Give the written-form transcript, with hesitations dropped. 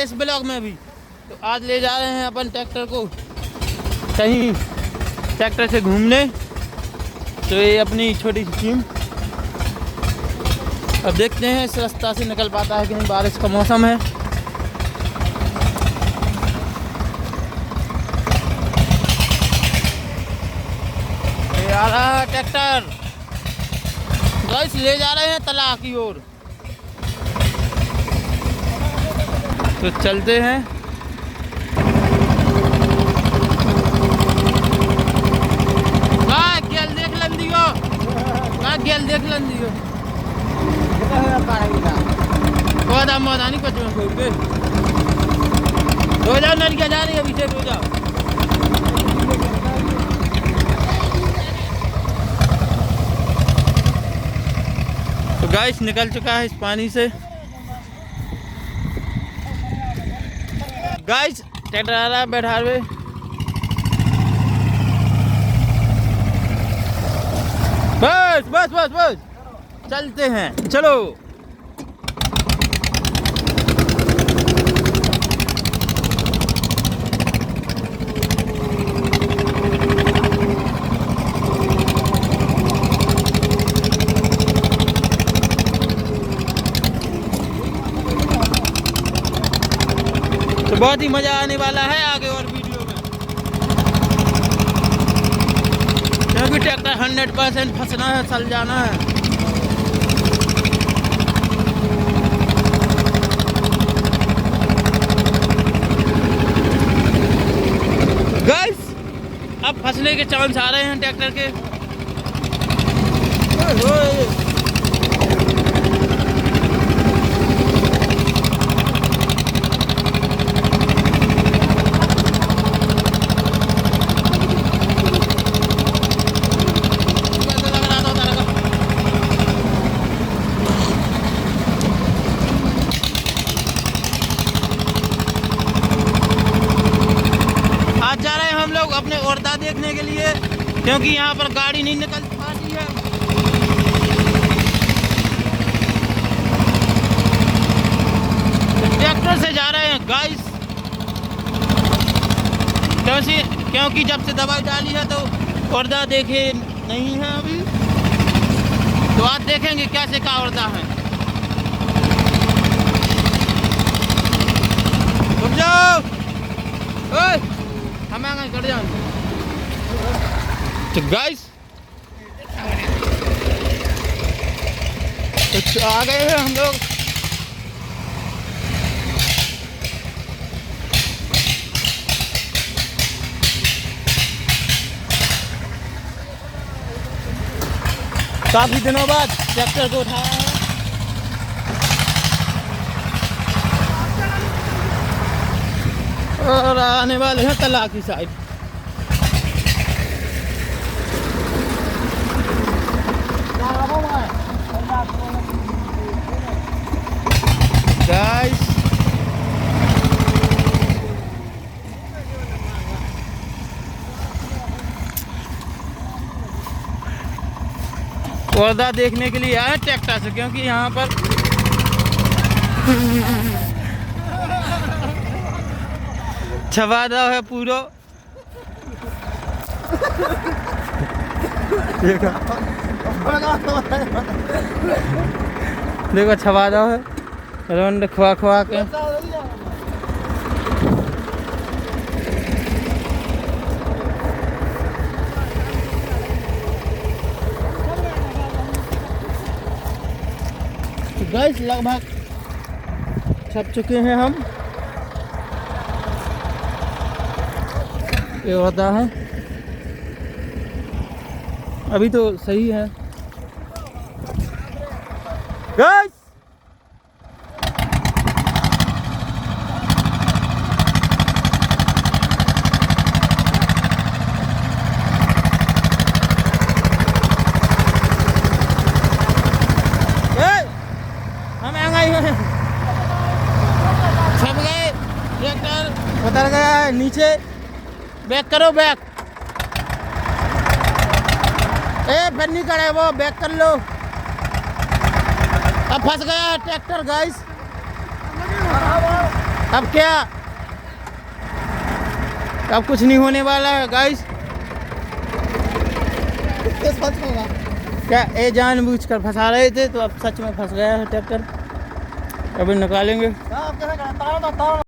इस ब्लॉग में भी। तो आज ले जा रहे हैं अपन ट्रैक्टर को कहीं ट्रैक्टर से घूमने। तो ये अपनी छोटी सी टीम, अब देखते हैं इस रास्ता से निकल पाता है कि नहीं। बारिश का मौसम है। ये आ रहा है ट्रैक्टर, गाइस ले जा रहे हैं तलाह की ओर। तो चलते हैं। गेल देख लन दियो, गेल देख लन दियो। मोदानी कुछ में खोल के रो जाओ, नलिया जा रही है पीछे, रो जाओ। तो गाइस निकल चुका है इस पानी से। गाइस ट्रैक्टर आ रहा है बैठा हुए। बस बस बस बस चलते हैं, चलो। तो बहुत ही मजा आने वाला है आगे और वीडियो में, क्योंकि ट्रैक्टर 100% फंसना है, चल जाना है। गाइस अब फंसने के चांस आ रहे हैं ट्रैक्टर के। अपने औरदा देखने के लिए, क्योंकि यहाँ पर गाड़ी नहीं निकल पाती है। ट्रैक्टर से जा रहे हैं गाइस, क्योंकि जब से दवाई डाली है तो औरदा देखे नहीं है अभी। तो आज देखेंगे कैसे का औरदा है। रुक जाओ, हम आगे कर जाएंगे। तो गाइस तो आ गए हैं हम लोग। काफी दिनों बाद ट्रैक्टर को उठाया है। और आने वाले हैं तलाह की साइड। गाइस औरदा देखने के लिए आए ट्रैक्टर से, क्योंकि यहाँ पर छवादा है पूरा। देखो छवादा है रौंड खुआ खुआ के। गाइस लगभग छप चुके हैं हम। ये होता है अभी तो सही है गाइस। हम आ गए हैं, छप गए, ट्रैक्टर उतर गया है नीचे। बैक करो, बैक। बन्नी करे वो, बैक कर लो। अब फंस गया ट्रैक्टर गाइस। अब क्या, अब कुछ नहीं होने वाला है गाइस। सच होगा क्या ये जानबूझकर फंसा रहे थे, तो अब सच में फंस गया है ट्रैक्टर। अभी निकालेंगे। आप कैसे